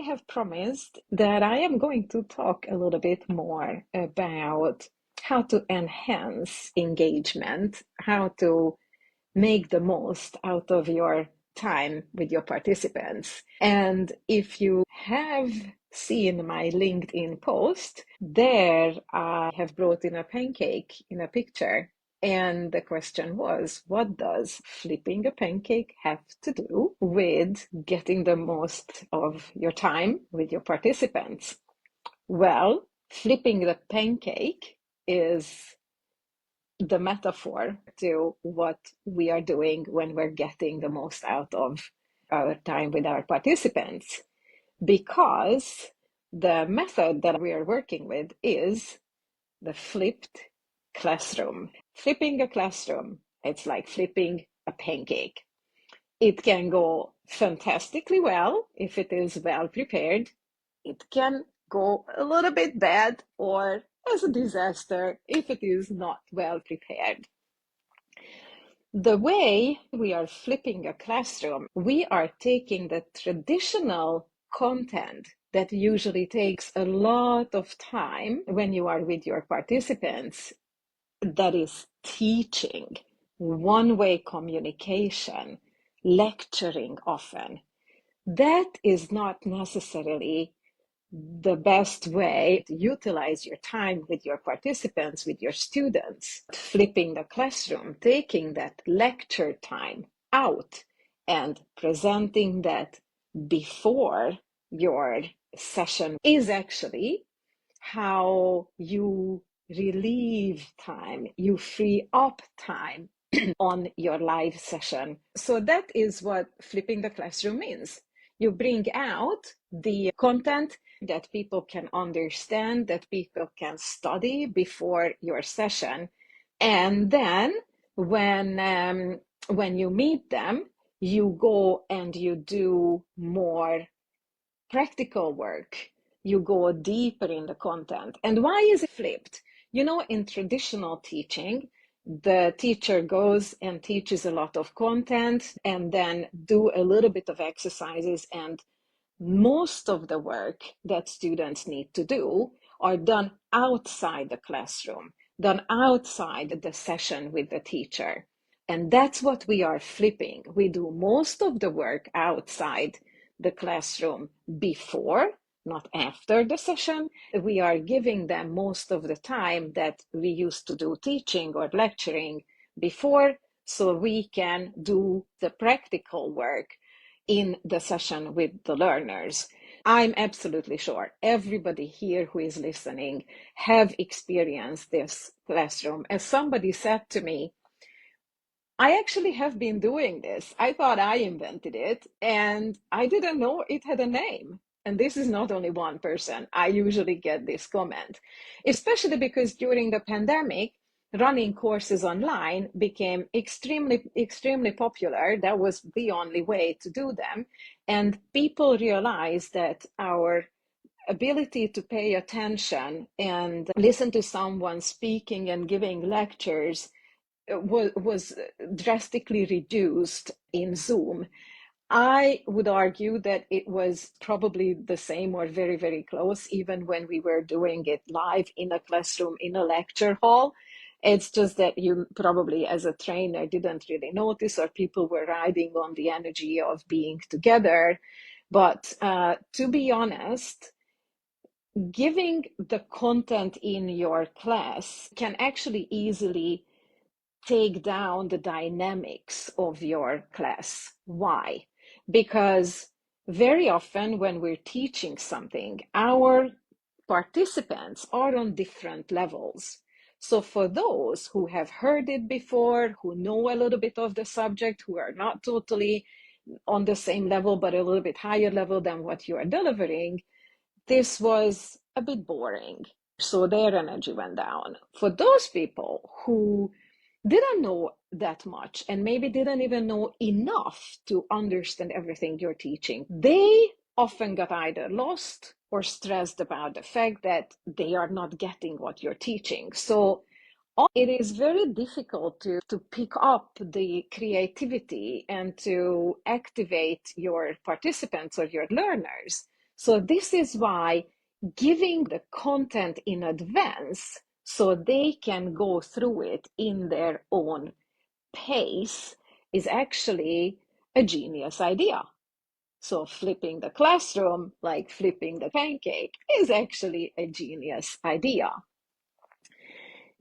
have promised that I am going to talk a little bit more about how to enhance engagement, how to make the most out of your time with your participants. And if you have seen my LinkedIn post, there I have brought in a pancake in a picture. And the question was, what does flipping a pancake have to do with getting the most of your time with your participants? Well, flipping the pancake is the metaphor to what we are doing when we're getting the most out of our time with our participants. Because the method that we are working with is the flipped classroom. Flipping a classroom, it's like flipping a pancake. It can go fantastically well if it is well prepared. It can go a little bit bad or as a disaster if it is not well prepared. The way we are flipping a classroom, we are taking the traditional content that usually takes a lot of time when you are with your participants, that is teaching, one-way communication, lecturing often. That is not necessarily the best way to utilize your time with your participants, with your students. Flipping the classroom, taking that lecture time out and presenting that before your session is actually how you relieve time, you free up time on your live session. So that is what flipping the classroom means. You bring out the content that people can understand, that people can study before your session. And then when you meet them, you go and you do more practical work. You go deeper in the content. And why is it flipped? You know, in traditional teaching, the teacher goes and teaches a lot of content and then do a little bit of exercises, and most of the work that students need to do are done outside the classroom, done outside the session with the teacher. And that's what we are flipping. We do most of the work outside the classroom before, not after the session. We are giving them most of the time that we used to do teaching or lecturing before, so we can do the practical work in the session with the learners. I'm absolutely sure everybody here who is listening have experienced this classroom. As somebody said to me, I actually have been doing this. I thought I invented it, and I didn't know it had a name. And this is not only one person. I usually get this comment, especially because during the pandemic, running courses online became extremely popular. That was the only way to do them. And people realized that our ability to pay attention and listen to someone speaking and giving lectures was drastically reduced in Zoom. I would argue that it was probably the same or very, very close, even when we were doing it live in a classroom, in a lecture hall. It's just that you probably, as a trainer, didn't really notice, or people were riding on the energy of being together. But to be honest, giving the content in your class can actually easily take down the dynamics of your class. Why? Because very often when we're teaching something, our participants are on different levels. So for those who have heard it before, who know a little bit of the subject, who are not totally on the same level, but a little bit higher level than what you are delivering, this was a bit boring. So their energy went down. For those people who didn't know that much and maybe didn't even know enough to understand everything you're teaching, they often got either lost or stressed about the fact that they are not getting what you're teaching. So it is very difficult to pick up the creativity and to activate your participants or your learners So this is why giving the content in advance so they can go through it in their own pace is actually a genius idea. So flipping the classroom, like flipping the pancake, is actually a genius idea.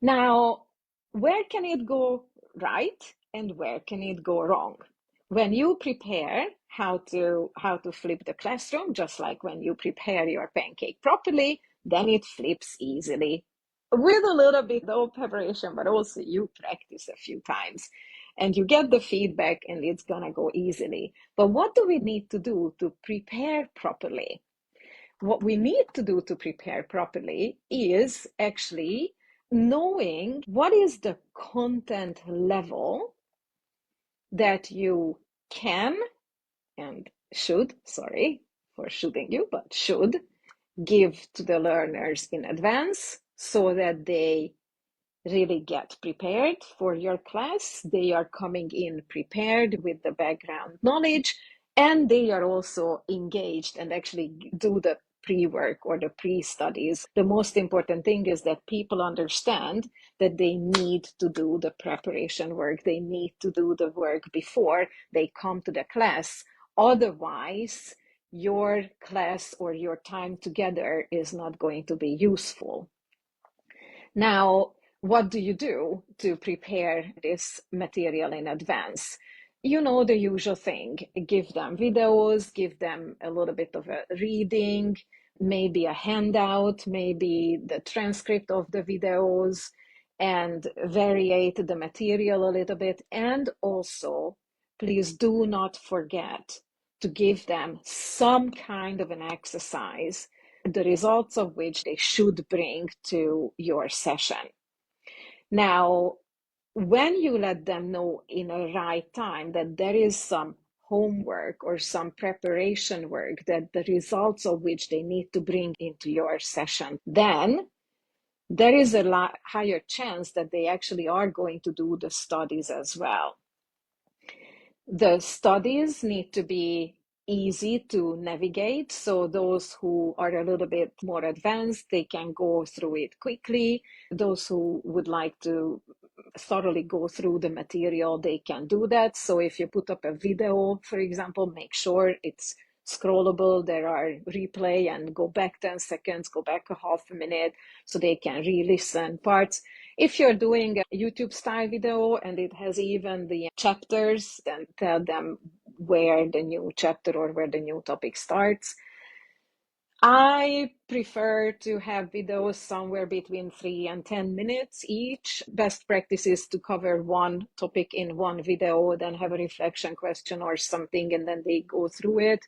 Now, where can it go right and where can it go wrong? When you prepare how to flip the classroom, just like when you prepare your pancake properly, then it flips easily with a little bit of preparation, but also you practice a few times and you get the feedback and it's gonna go easily. But what do we need to do to prepare properly? What we need to do to prepare properly is actually knowing what is the content level that you can and should, sorry for shooting you, but should give to the learners in advance so that they really get prepared for your class. They are coming in prepared with the background knowledge, and they are also engaged and actually do the pre-work or the pre-studies. The most important thing is that people understand that they need to do the preparation work. They need to do the work before they come to the class. Otherwise, your class or your time together is not going to be useful. Now, what do you do to prepare this material in advance? You know the usual thing. Give them videos, give them a little bit of a reading, maybe a handout, maybe the transcript of the videos, and variate the material a little bit. And also, please do not forget to give them some kind of an exercise, the results of which they should bring to your session. Now, when you let them know in a right time that there is some homework or some preparation work, that the results of which they need to bring into your session, then there is a lot higher chance that they actually are going to do the studies as well. The studies need to be easy to navigate, so those who are a little bit more advanced, they can go through it quickly. Those who would like to thoroughly go through the material, they can do that. So if you put up a video, for example, make sure it's scrollable. There are replay and go back 10 seconds, go back a half a minute, so they can re-listen parts. If you're doing a YouTube style video and it has even the chapters, then tell them where the new chapter or where the new topic starts. I prefer to have videos somewhere between 3 and 10 minutes each. Best practice is to cover one topic in one video, then have a reflection question or something, and then they go through it.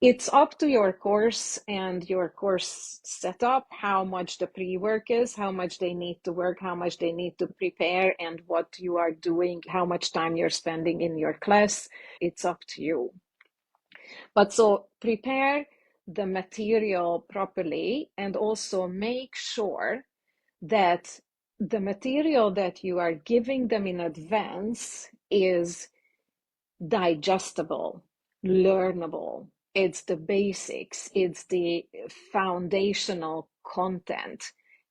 It's up to your course and your course setup, how much the pre-work is, how much they need to work, how much they need to prepare, and what you are doing, how much time you're spending in your class. It's up to you. But so prepare the material properly and also make sure that the material that you are giving them in advance is digestible, learnable. It's the basics, it's the foundational content.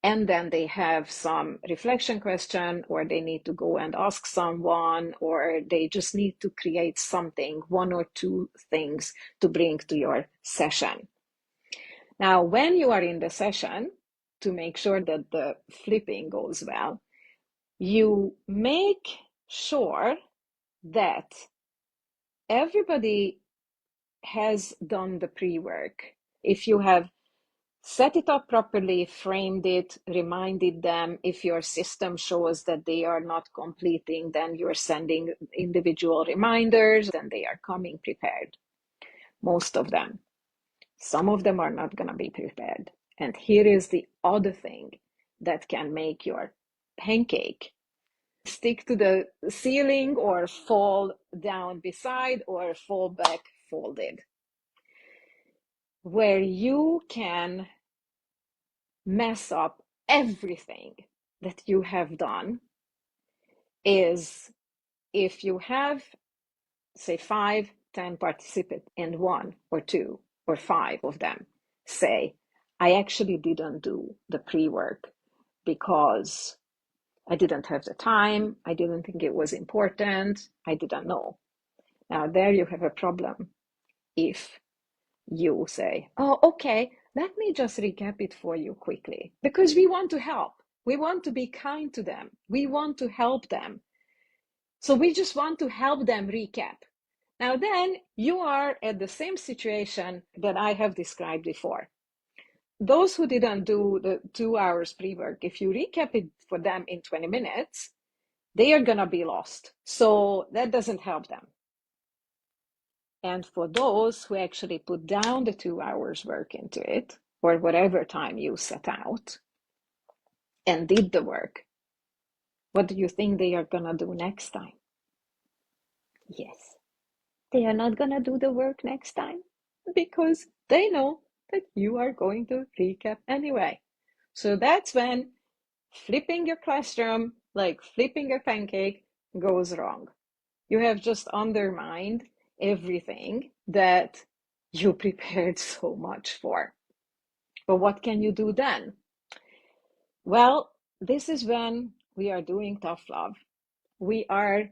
And then they have some reflection question, or they need to go and ask someone, or they just need to create something, one or two things to bring to your session. Now, when you are in the session, to make sure that the flipping goes well, you make sure that everybody has done the pre-work. If you have set it up properly, framed it, reminded them, if your system shows that they are not completing, then you're sending individual reminders and they are coming prepared. Most of them. Some of them are not going to be prepared. And here is the other thing that can make your pancake stick to the ceiling or fall down beside or fall back folded. Where you can mess up everything that you have done is if you have, say, 5, 10 participants in 1 or 2 or 5 of them say, I actually didn't do the pre-work because I didn't have the time, I didn't think it was important, I didn't know. Now, there you have a problem. If you say, oh, okay, let me just recap it for you quickly, because we want to help. We want to be kind to them. We want to help them. So we just want to help them recap. Now, then you are at the same situation that I have described before. Those who didn't do the 2 hours pre-work, if you recap it for them in 20 minutes, they are going to be lost. So that doesn't help them. And for those who actually put down the 2 hours work into it, or whatever time you set out, and did the work, what do you think they are going to do next time? Yes, they are not going to do the work next time because they know that you are going to recap anyway. So that's when flipping your classroom, like flipping a pancake, goes wrong. You have just undermined everything that you prepared so much for. But what can you do then? Well, this is when we are doing tough love. We are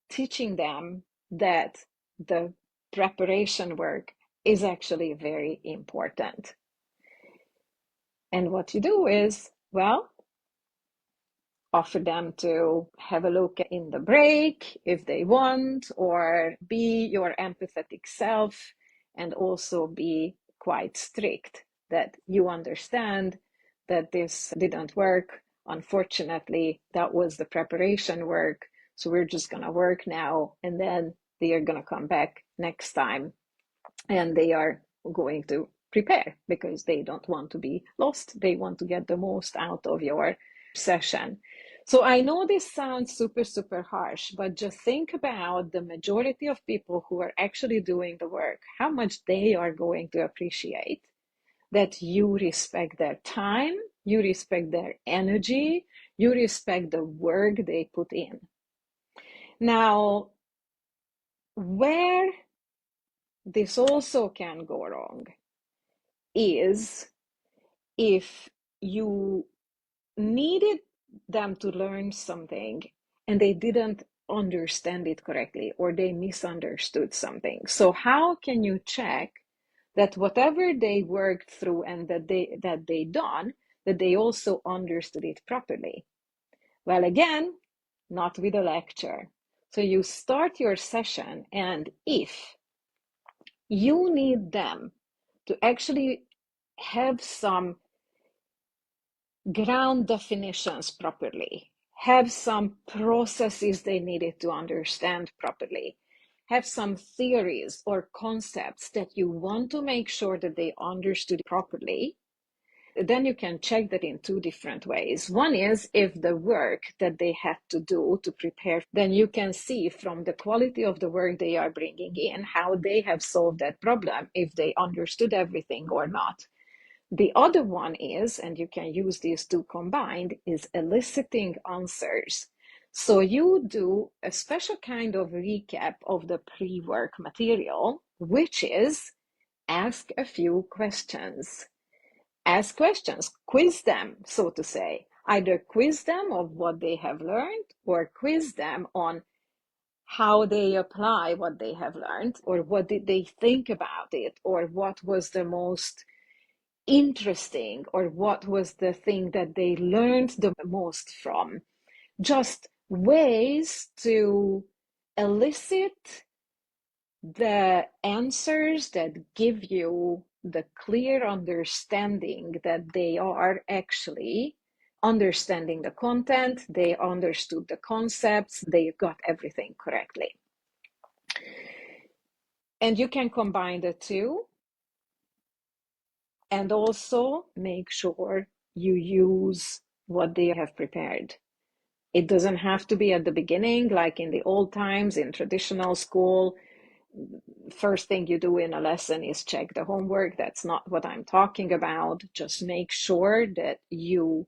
teaching them that the preparation work is actually very important. And what you do is, well, offer them to have a look in the break if they want, or be your empathetic self and also be quite strict that you understand that this didn't work. Unfortunately, that was the preparation work. So we're just going to work now, and then they are going to come back next time and they are going to prepare because they don't want to be lost. They want to get the most out of your session. So I know this sounds super, super harsh, but just think about the majority of people who are actually doing the work, how much they are going to appreciate that you respect their time, you respect their energy, you respect the work they put in. Now, where this also can go wrong is if you needed them to learn something and they didn't understand it correctly or they misunderstood something. So how can you check that whatever they worked through and that they done, that they also understood it properly? Well, again, not with a lecture. So you start your session, and if you need them to actually have some ground definitions properly, have some processes they needed to understand properly, have some theories or concepts that you want to make sure that they understood properly, then you can check that in two different ways. One is if the work that they had to do to prepare, then you can see from the quality of the work they are bringing in how they have solved that problem, if they understood everything or not. The other one is, and you can use these two combined, is eliciting answers. So you do a special kind of recap of the pre-work material, which is ask a few questions. Ask questions, quiz them, so to say. Either quiz them of what they have learned or quiz them on how they apply what they have learned, or what did they think about it, or what was the most interesting, or what was the thing that they learned the most from. Just ways to elicit the answers that give you the clear understanding that they are actually understanding the content, they understood the concepts, they got everything correctly. And you can combine the two and also make sure you use what they have prepared. It doesn't have to be at the beginning, like in the old times in traditional school. First thing you do in a lesson is check the homework. That's not what I'm talking about. Just make sure that you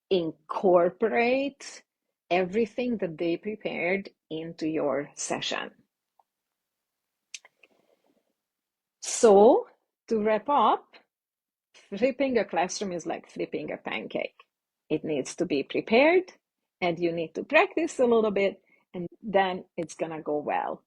incorporate everything that they prepared into your session. So To wrap up, flipping a classroom is like flipping a pancake. It needs to be prepared and you need to practice a little bit, and then it's gonna go well.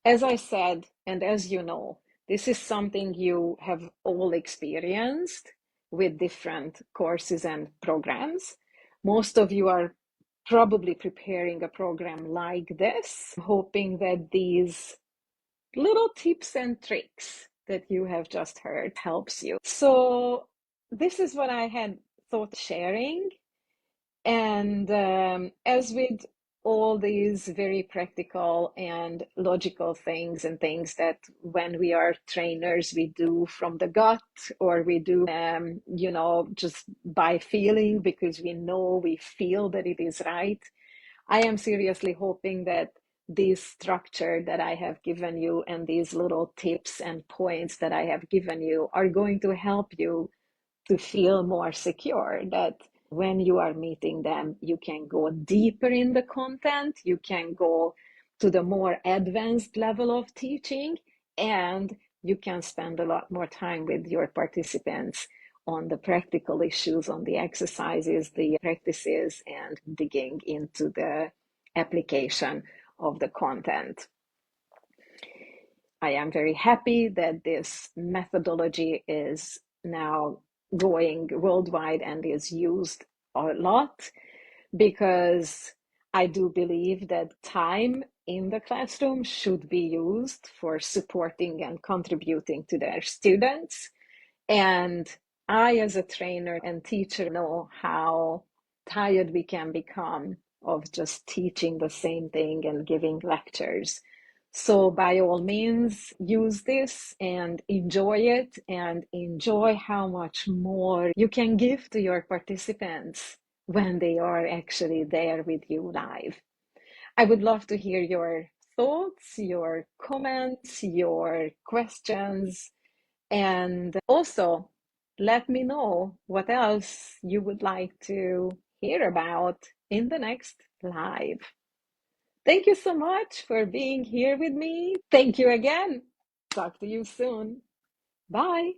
As I said, and as you know, this is something you have all experienced with different courses and programs. Most of you are probably preparing a program like this, hoping that these little tips and tricks that you have just heard helps you. So this is what I had thought sharing. And as with all these very practical and logical things and things that when we are trainers, we do from the gut, or we do, just by feeling, because we feel that it is right. I am seriously hoping that this structure that I have given you and these little tips and points that I have given you are going to help you to feel more secure, that when you are meeting them, you can go deeper in the content, you can go to the more advanced level of teaching, and you can spend a lot more time with your participants on the practical issues, on the exercises, the practices, and digging into the application of the content. I am very happy that this methodology is now going worldwide and is used a lot, because I do believe that time in the classroom should be used for supporting and contributing to their students. And I, as a trainer and teacher, know how tired we can become of just teaching the same thing and giving lectures. So, by all means, use this and enjoy it, and enjoy how much more you can give to your participants when they are actually there with you live. I would love to hear your thoughts, your comments, your questions. And also, let me know what else you would like to hear about in the next live. Thank you so much for being here with me. Thank you again. Talk to you soon. Bye.